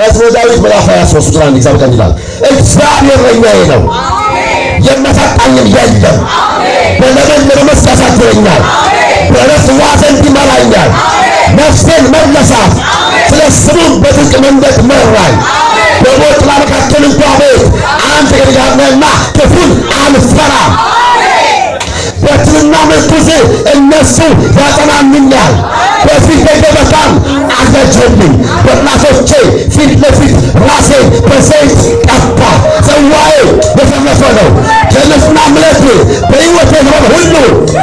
መዝሙረ ዳዊት ምዕራፍ 23 ቁጥር 1 እግዚአብሔር ይላል እግዚአብሔር እረኛዬ ነው የሚያሳጣኝም የለም። በለመለመ መስክ ያሳድረኛል፣ በዕረፍት ውኃ ዘንድ ይመራኛል። ነፍሴን መለሳት፣ ስለ ስሙም በጽድቅ መንገድ መራኝ። በሞት ጥላ መካከል እንኳ ብሄድ አንተ ከእኔ ጋር ነህና ክፉን አልፈራም። በትርና ምርኩዝ እነሱ ያጸናኑኛል። በፊቴ ገበታን አዘጋጀህልኝ፣ በጠላቶቼ ፊት ለፊት ራሴን በዘይት ቀባ። ጽዋዬ የተረፈ ነው። ቸርነትና ምሕረት በሕይወቴ ዘመን ሁሉ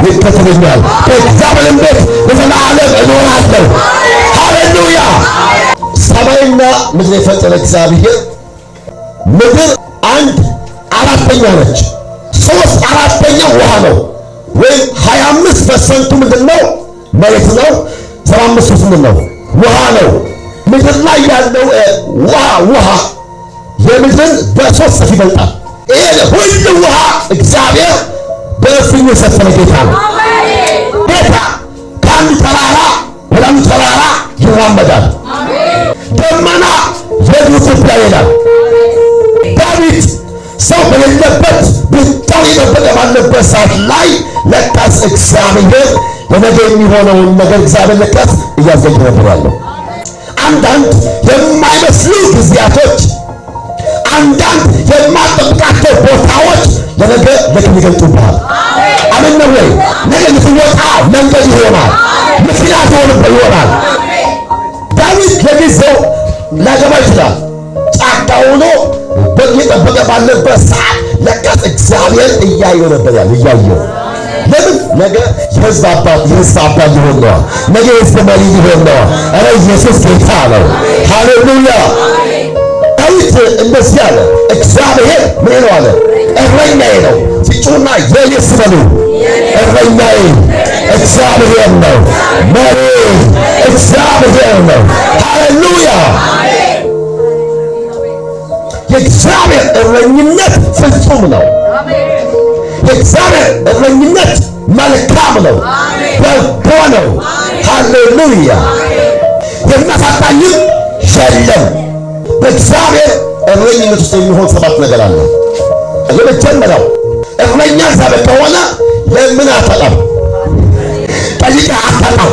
ይከተሉኛል። በእግዚአብሔርም ቤት ለዘላለም እኖራለሁ። ሃሌሉያ። ሰማይና ምድር የፈጠረ እግዚአብሔር ምድር 1/4 ነች። 3/4 ውሃ ነው። ወይም 25% ምንድነው? መሬት ነው። 75% ምንድነው? ውሃ ነው። ምድር ላይ ያለው ውሃ የምድርን በ3 እጥፍ ይበልጣል። ይሄ ሁሉ ውሃ እግዚአብሔር በእፍኙ የሰፈረ ጌታ ነው። ጌታ ከአንዱ ተራራ ወደ አንዱ ተራራ ይራመዳል። ደመና የዱር ኢትዮጵያ ይላል። ዳዊት ሰው በሌለበት ብቻውን የጠበቀ ባለበት ሰዓት ላይ ለካስ እግዚአብሔር ለነገ የሚሆነውን ነገር እግዚአብሔር ለካስ እያዘጋጀ ነበር ያለው። አንዳንድ የማይመስሉ ጊዜያቶች፣ አንዳንድ የማጠብቃቸው ቦታዎች ለነገ ለክን ይገልጡብሃል። አሜን ነው ወይ? ነገ ልትወጣ መንገድ ይሆናል፣ ምክንያት ይሆናል። ዳዊት ለጊዜው ላገባ ይችላል። ጫካ ሆኖ በየጠበቀ ባለበት ሰዓት ለካስ እግዚአብሔር እያየው ነበር ያለው። እያየው ለምን? ነገ የሕዝብ አባት ሊሆን ነው። ነገ የሕዝብ መሪ ሊሆን ነው። ኧረ ኢየሱስ ጌታ ነው። ሃሌሉያ። ዳዊት እንደዚህ አለ፣ እግዚአብሔር ምን ነው አለ? እረኛዬ ነው። ሲጮህና የኔ ስበሉ እረኛዬ እግዚአብሔር ነው። መሪ እግዚአብሔር ነው። ሃሌሉያ። የእግዚአብሔር እረኝነት ፍጹም ነው። የእግዚአብሔር እረኝነት መልካም ነው፣ በጎ ነው። ሃሌሉያ። የሚያሳጣኝም የለም። በእግዚአብሔር እረኝነት ውስጥ የሚሆን 7 ነገር አለ። የመጀመሪያው እረኛ እግዚአብሔር ከሆነ ለምን አታጣም? ጠይቀህ አታጣም።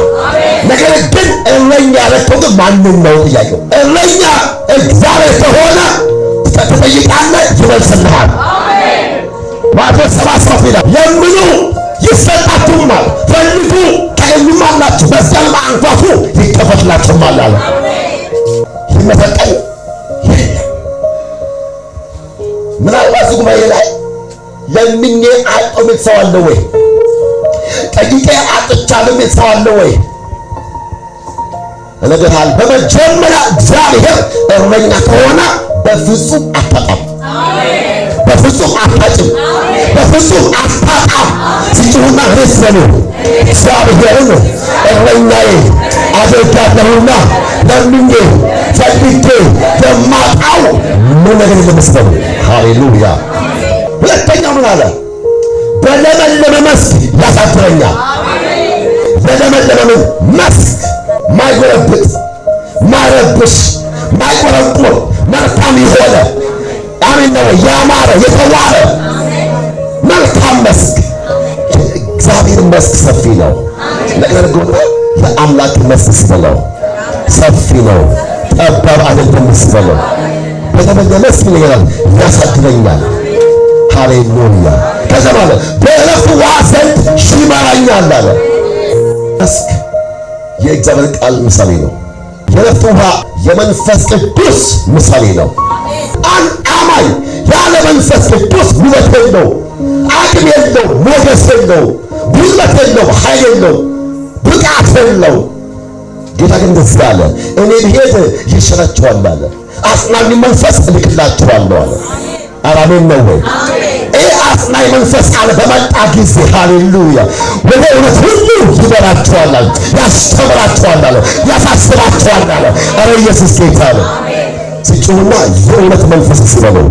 ነገር ግን እረኛ ያለከው ግን ማንን ነው ጥያቄው። እረኛ እግዚአብሔር ከሆነ ትጠይቃለህ፣ ይመልስልሃል። ማቴዎስ 7:7 ይላል ለምኑ ይሰጣችሁማል፣ ፈልጉ ታገኙማላችሁ፣ በዚያም አንኳኩ ይከፈትላችኋል አለ። ይመሰቀል ምናልባት ጉባኤ ላይ ለምኜ አጣው ቤት ሰው አለ ወይ? ጠይቄ አጥቻለሁ ቤት ሰው አለ ወይ? እነግርሃለሁ፣ በመጀመሪያ እግዚአብሔር እረኛ ከሆነ በፍጹም አታጣም፣ በፍጹም አታጭም፣ በፍጹም አታጣም። ሲጮህና ርስ በሉ እግዚአብሔርን እረኛዬ አደርጋለሁና ለምኜ ፈልጌ የማጣው ምን ነገር የለመስለው። ሃሌሉያ። ሁለተኛው ምን አለ? በለመለመ መስክ ያሳድረኛል። በለመለመ መስክ ማይጎረብጥ፣ ማይረብሽ፣ ማይቆረቁር መልካም የሆነ አሜን ነው ያማረ የተዋበ መልካም መስክ። እግዚአብሔር መስክ ሰፊ ነው። ነገር ግን የአምላክ መስክ ስበለው ሰፊ ነው፣ ጠባብ አይደለም። ስበለው በተመለመ መስክ ይላል ያሳድረኛል። ሃሌሉያ። ከዛ ማለት በዕረፍት ውኃ ዘንድ ይመራኛል አለ። መስክ የእግዚአብሔር ቃል ምሳሌ ነው። የዕረፍት ውኃ የመንፈስ ቅዱስ ምሳሌ ነው። አንድ አማኝ ያለ መንፈስ ቅዱስ ውበት የለው፣ አቅም የለው፣ ሞገስ የለው፣ ጉልበት የለው፣ ኃይል የለው፣ ብቃት የለው። ጌታ ግን እንደዚህ አለ፣ እኔ ብሄድ ይሽራችኋል አለ፣ አጽናኝ መንፈስ እልክላችኋለሁ አለ። አሜን ነው ወይ? ይህ አጽናኝ መንፈስ አለ በመጣ ጊዜ ሃሌሉያ ወደ እውነት ሁሉ ይመራችኋል አለ፣ ያስተምራችኋል አለ፣ ያሳስባችኋል አለ። ኧረ ኢየሱስ ጌታ ነው። ሲጮህና የእውነት መንፈስ ሲበለው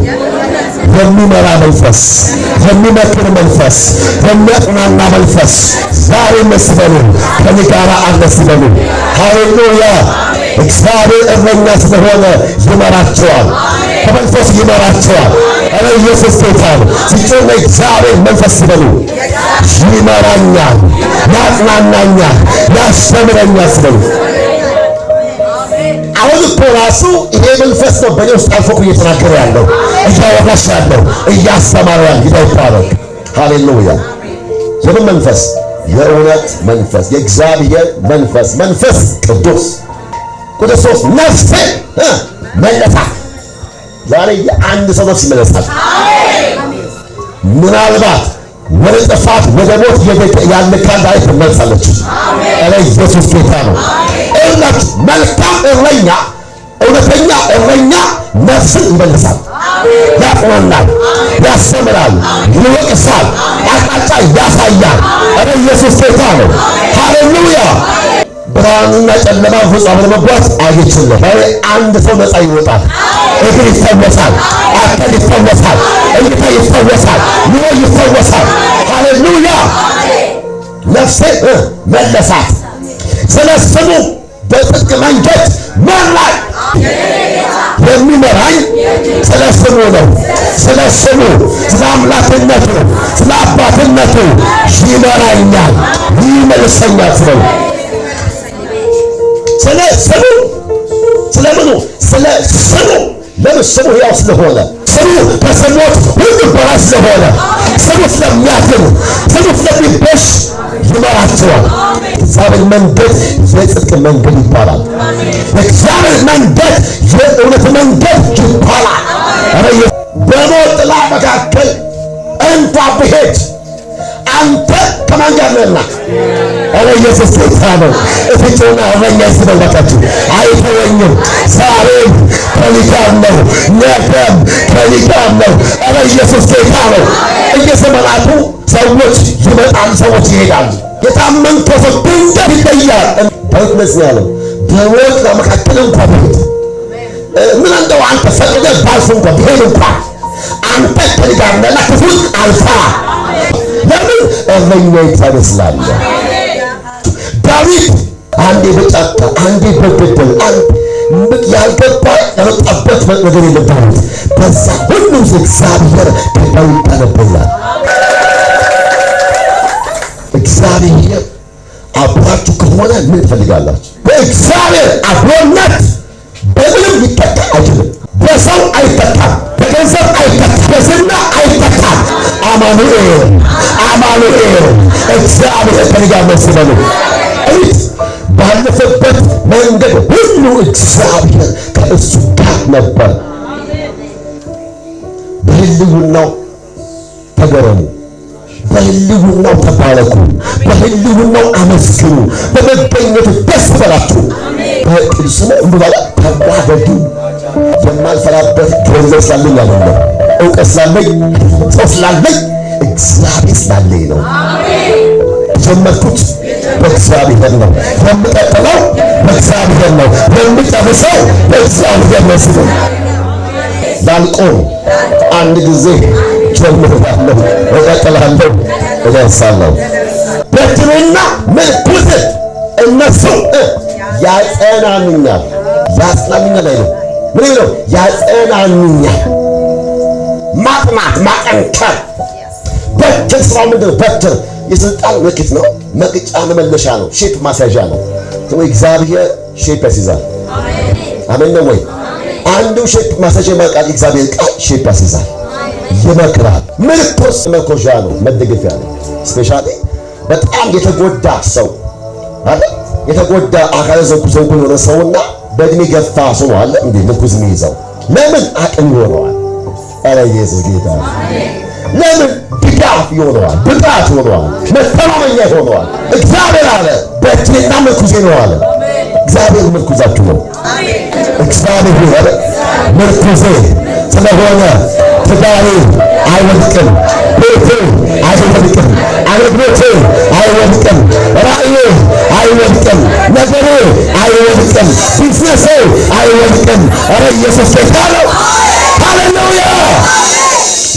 የሚመራ መንፈስ፣ የሚመክር መንፈስ፣ የሚያጽናና መንፈስ ዛሬ መስበሉ ከኔ ጋር አለ ሲበሉ ሃሌሉያ። እግዚአብሔር እረኛ ስለሆነ ይመራቸዋል። በመንፈስ ይመራቸዋል። ኧረ ኢየሱስ ጌታ ነው። ሲጮህ እግዚአብሔር መንፈስ በሉ ይመራኛል፣ ያጽናናኛል፣ ያስተምረኛል ስበሉ። አሁን እኮ ራሱ ይሄ መንፈስ ነው በእኔ ውስጥ አልፎ እየተናገረ ያለው፣ እያወራሽ ያለው፣ እያስተማረ ያለው። ጌታ ይባረክ። ሃሌሉያ። የምን መንፈስ? የእውነት መንፈስ፣ የእግዚአብሔር መንፈስ፣ መንፈስ ቅዱስ። ቁጥር 3 ነፍሴ መለሳት። ዛሬ የአንድ ሰው ነፍስ ይመለሳል። ምናልባት ወደ ጥፋት ወደ ሞት ያለ ካል ዛሬ ትመለሳለች። ኧረ ኢየሱስ ጌታ ነው። እውነት መልካም እረኛ፣ እውነተኛ እረኛ ነፍስን ይመልሳል፣ ያጽናናል፣ ያስተምራል፣ ይወቅሳል፣ አቅጣጫ ያሳያል። ኧረ ኢየሱስ ጌታ ነው። ሃሌሉያ። ብርሃንና ጨለማ ፍጹም ለመጓዝ አይችልም። አንድ ሰው ነፃ ይወጣል። እግር ይፈወሳል፣ አካል ይፈወሳል፣ እይታ ይፈወሳል፣ ኑሮ ይፈወሳል። ሃሌሉያ። ነፍሴ መለሳት፣ ስለ ስሙ በጽድቅ መንገድ መራኝ። የሚመራኝ ስለ ስሙ ነው። ስለ ስሙ፣ ስለ አምላክነቱ፣ ስለ አባትነቱ ይመራኛል፣ ይመልሰኛል። ስለ ስሙ፣ ስለምኑ? ስለ ስሙ። ለምን? ስሙ ሕያው ስለሆነ፣ ስሙ ከስሞች ሁሉ በላይ ስለሆነ፣ ስሙ ስለሚያድን፣ ስሙ ስለሚቤዥ ይመራቸዋል። የእግዚአብሔር መንገድ የጽድቅ መንገድ ይባላል። የእግዚአብሔር መንገድ የእውነት መንገድ ይባላል። በሞት ጥላ መካከል እንኳ ብሄድ አንተ ከማን ጋር ነህና? ኧረ ኢየሱስ ጌታ ነው። እፍጩና እረኛ ሲበላችሁ አይተወኝም። ዛሬም ከእኔ ጋር ነው፣ ነገም ከእኔ ጋር ነው። ኧረ ኢየሱስ ጌታ ነው። እየዘመናቱ ሰዎች ይመጣሉ፣ ሰዎች ይሄዳሉ። የታመንከው ሰው ድንገት ይለያል። ዳዊት እንደዚህ ያለው በሞት ጥላ መካከል እንኳ ብሄድ፣ ምን እንደው አንተ ፈቅደህ ባልፍ እንኳ ብሄድ እንኳ አንተ ከእኔ ጋር ነህና ክፉን አልፈራም። ለምን? እረኛዬ ትመስላለህ። ዳዊት አንዴ በጫካ አንዴ በገደል ያልገባ ያልወጣበት ነገር የለም። ዳዊት በዛ ሁሉ እግዚአብሔር ከዳዊት ጋር ነበር። እግዚአብሔር አብራችሁ ከሆነ ምን ትፈልጋላችሁ? በእግዚአብሔር አብሮነት በምንም ሊተካ አይችልም። በሰው አይተካም፣ በገንዘብ አይተካም፣ በዝና አይተካም። አማኑኤል አማኑኤል እግዚአብሔር ከእኔ ጋር ነው ሲበሉ ባለፈበት መንገድ ሁሉ እግዚአብሔር ከእሱ ጋር ነበር። በሕልውናው ተገረሙ፣ በሕልውናው ተባረኩ፣ በሕልውናው አመስግኑ፣ በመገኘቱ ደስ በላችሁ። በቅዱስ ስሙ እንባላ ተዋደዱ። የማልፈራበት ገንዘብ ስላለኝ አይደለም፣ እውቀት ስላለኝ፣ ሰው ስላለኝ፣ እግዚአብሔር ስላለኝ ነው። የጀመርኩት በእግዚአብሔር ነው፣ የምቀጥለው በእግዚአብሔር ነው፣ የምጨርሰው በእግዚአብሔር ነው። ሲሉ ላልቆም አንድ ጊዜ ጀምሬያለሁ፣ እቀጥላለሁ፣ እደርሳለሁ። በትርና ምርኩዝ እነሱ ያጸናኑኛል። ያጽናኑኛል አይደል? ምን ነው? ያጸናኑኛል። ማጥናት፣ ማጠንከር። በትር ስራው ምንድን ነው? በትር የስልጣን ምልክት ነው። መቅጫ መመለሻ ነው። ሼፕ ማስያዣ ነው። እግዚአብሔር ሼፕ ያስይዛል። አሜን ነው ወይ? አንዱ ሼፕ ማስያዣ ማቃል እግዚአብሔር ቃል ሼፕ ያስይዛል፣ ይመክራል። ምርኩዝ መኮሻ ነው፣ መደገፊያ ነው። ስፔሻሊ በጣም የተጎዳ ሰው አለ፣ የተጎዳ አካለ ዘንኩ የሆነ ሰውና በእድሜ ገፋ ሰው አለ እንዴ ምርኩዝ የሚይዘው ለምን? አቅም ይሆነዋል። ኧረ ኢየሱስ ጌታ ነው። ለምን? ድጋፍ ይሆነዋል፣ ብቃት ይሆነዋል፣ መተማመኛ ይሆነዋል። እግዚአብሔር አለ በትሬና ምርኩዜ ነው አለ። እግዚአብሔር ምርኩዛችሁ ነው። እግዚአብሔር ምርኩዜ ስለሆነ ትዳሬ አይወድቅም፣ ቤቴ አይወድቅም፣ አገልግሎቴ አይወድቅም፣ ራእዬ አይወድቅም፣ ነገሬ አይወድቅም፣ ቢዝነሴ አይወድቅም። ኧረ ኢየሱስ ጌታ ነው። ሃሌሉያ።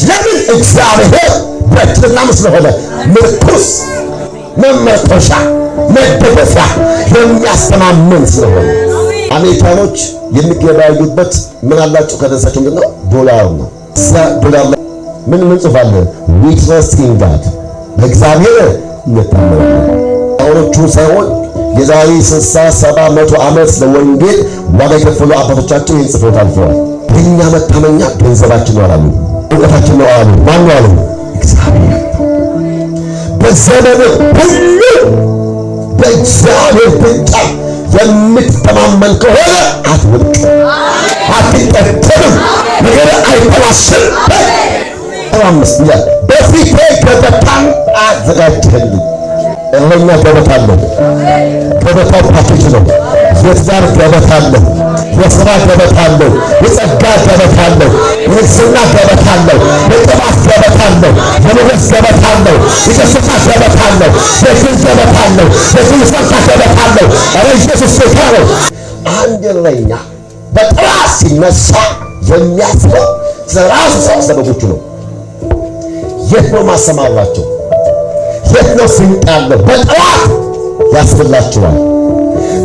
ለምን? እግዚአብሔር በትርና ስለሆነ ምርኩዝ፣ መመቆሻ፣ መደገፊያ የሚያስተማምን ስለሆነ አሜሪካኖች የሚገበያዩበት ምን አላቸው? ከደረሳቸው ምንድነው? ዶላር ነው። እዛ ዶላር ላይ ምን ጽፋለን? we trust in God በእግዚአብሔር እንታመናለን። አሁኖቹ ሳይሆን የዛሬ 60 70 100 ዓመት ለወንጌል ዋጋ የከፈሉ አባቶቻችን ይህን ጽፎት አልፈዋል። የእኛ መታመኛ ገንዘባችን ነው አላሉ፣ እውቀታችን ነው አላሉ። ማን ነው አሉ? እግዚአብሔር። በዘመን ሁሉ በእግዚአብሔር ብቻ የምትተማመን ከሆነ አትወድቅም፣ አትቀጥልም፣ ነገር አይበላሽም። አምስት ይላል በፊቴ ገበታን አዘጋጀህልኝ። እረኛ ገበታ አለው። ገበታው ፓኬጅ ነው። የትዳር ገበታ አለው። የሥራ ገበታ አለው። የጸጋ ገበታ አለው። የንግሥና ገበታ አለው። የቅባት ገበታ አለው። የሞገስ ገበታ አለው። የደስታ ገበታ አለው። የድል ገበታ አለው። የትንሣኤ ገበታ አለው። ኧረ ኢየሱስ ጌታ ነው። አንድ እረኛ በጠላት ሲነሳ የሚያስበው ስለራሱ ሰበቦቹ ነው። የት ነው ማሰማራቸው? የት ነው ስንቅ ያለው? በጠላት ያስብላቸዋል።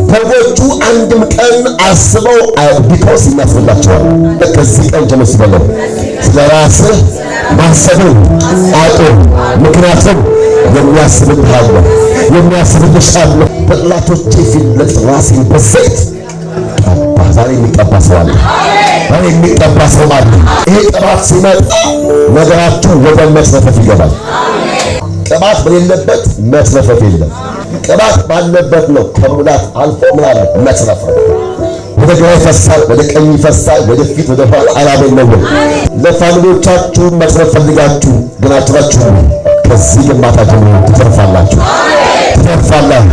በጎቹ አንድም ቀን አስበው ቢኮስ ይመስላቸዋል። ከዚህ ቀን ጀምሮ ሲበለው ስለራስህ ማሰብን አቁም። ምክንያቱም የሚያስብልህ አለ፣ የሚያስብልሽ አለ። በጠላቶቼ ፊት ለፊት ራሴን በዘይት ቀባ። ዛሬ የሚቀባ ሰው አለ። ዛሬ የሚቀባ ሰው አለ። ይሄ ቅባት ሲመጣ ነገራችሁ ወደ መስረፈት ይገባል። ቅባት በሌለበት መስረፈት የለም። ቅባት ባለበት ነው ከሙላት አልፎ ምን አለ? መስረፈት። ወደ ግራ ይፈሳል፣ ወደ ቀኝ ይፈሳል፣ ወደ ፊት ወደ ኋላ አላበለውም። ለፋሚሊዎቻችሁ መስረፍ ፈልጋችሁ ግን አትራችሁ ከዚህ ግንባታ ጀምሮ ትተርፋላችሁ። ትተርፋለህ፣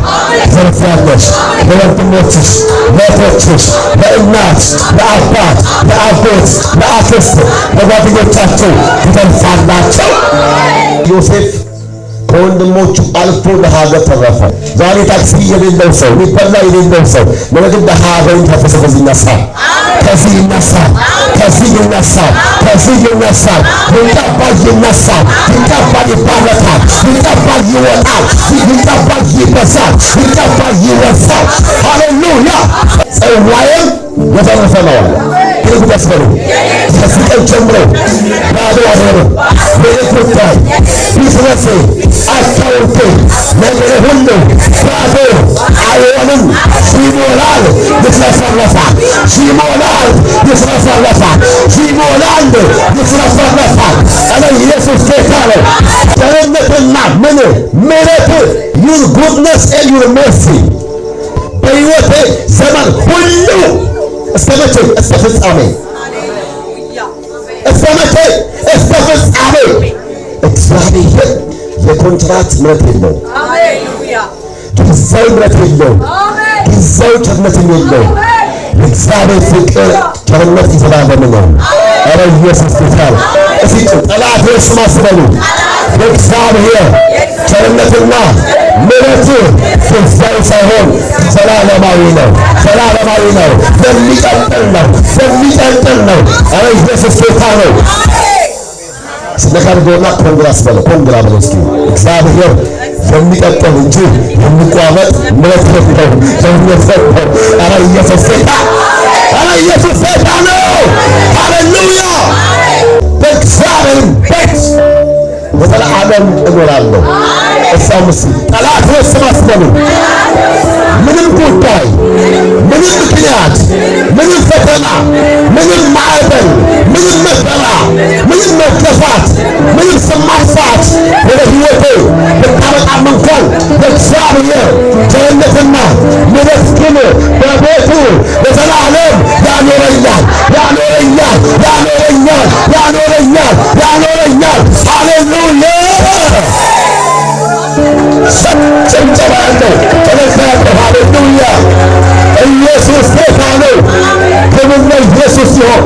ትተርፊያለሽ። ለወንድሞችሽ፣ ለእህቶችሽ፣ ለእናት፣ ለአባት፣ ለአጎት፣ ለአክስት፣ ለጓደኞቻችሁ ትተርፋላችሁ። ዮሴፍ ከወንድሞቹ አልፎ ለሀገር ተረፈ። ዛሬ ታክሲ የሌለው ሰው፣ ሊበላ የሌለው ሰው ነገር ግን ለሀገር ተፈሰ። ከዚህ ይነሳል፣ ከዚህ ይነሳል፣ ከዚህ ይነሳል፣ ከዚህ ይነሳል። ይንቀባል፣ ይነሳል፣ ይንቀባል፣ ይባረካል፣ ይንቀባል፣ ይወጣል፣ ይንቀባል፣ ይበዛል፣ ይንቀባል፣ ይወርሳል። ሃሌሉያ! ጽዋዬም የተረፈ ነው አለ። ግን ተስበሩ ከዚህ ቀን ጀምሮ ባዶ አይሆንም። ቤት ጉዳይ፣ ቢዝነሴ፣ አካውንቴ፣ ነገሬ ሁሉ ባዶ አይሆንም። ይሞላል፣ ይትረፈረፋል፣ ይሞላል፣ ይትረፈረፋል፣ ይሞላል፣ ይትረፈረፋል። አለ ኢየሱስ ጌታ ነው። ቸርነትና ምሕረት your goodness and your mercy በሕይወቴ ዘመን ሁሉ እስከ መቼ? እስከ ፍጻሜ። እስከ መቼ? እስከ ፍጻሜ። እግዚአብሔር የኮንትራት ምሕረት የለውም። ጊዜያዊ ምሕረት የለውም። ጊዜያዊ ቸርነትም የለውም። የእግዚአብሔር ፍቅር ቸርነት ይዘላለም ነው። ኧረ ኢየሱስ ጌታ ነው። እስኪ ጠላት ስማ ስበሉ። የእግዚአብሔር ቸርነትና ምሕረቱ ጊዜያዊ ሳይሆን ዘላለማዊ ነው። ዘላለማዊ ነው። የሚቀጥል ነው። የሚቀጥል ነው። ኧረ ኢየሱስ ጌታ ነው። ስለካርጎና ኮንግራስ በለው። ኮንግራ በለው እስኪ። እግዚአብሔር የሚቀጥል እንጂ የሚቋረጥ ምሕረት ነው። የሚሰጠው ኧረ ኢየሱስ ጌታ፣ ኧረ ኢየሱስ ጌታ ነው። ሃሌሉያ! በእግዚአብሔር ቤት ለዘላለም እኖራለሁ። እሳው ምስል ጠላት ስማ ስበሉ። ምንም ጉዳይ፣ ምንም ምክንያት፣ ምንም ፈተና፣ ምንም ማዕበል፣ ምንም መከራ፣ ምንም መገፋት፣ ምንም ስም ማጥፋት ወደ ሕይወቴ ብታመጣም እንኳን በእግዚአብሔር ቸርነትና ምሕረት ግን በቤቱ ለዘላለም ያኖረኛል፣ ያኖረኛል፣ ያኖረኛል፣ ያኖረኛል፣ ያኖረኛል። ሃሌሉያ! ጭብጨባ ያለው ተለካያለሁ። ሃሌሉያ! ኢየሱስ ጌታ ነው። ክብር ለኢየሱስ ይሁን።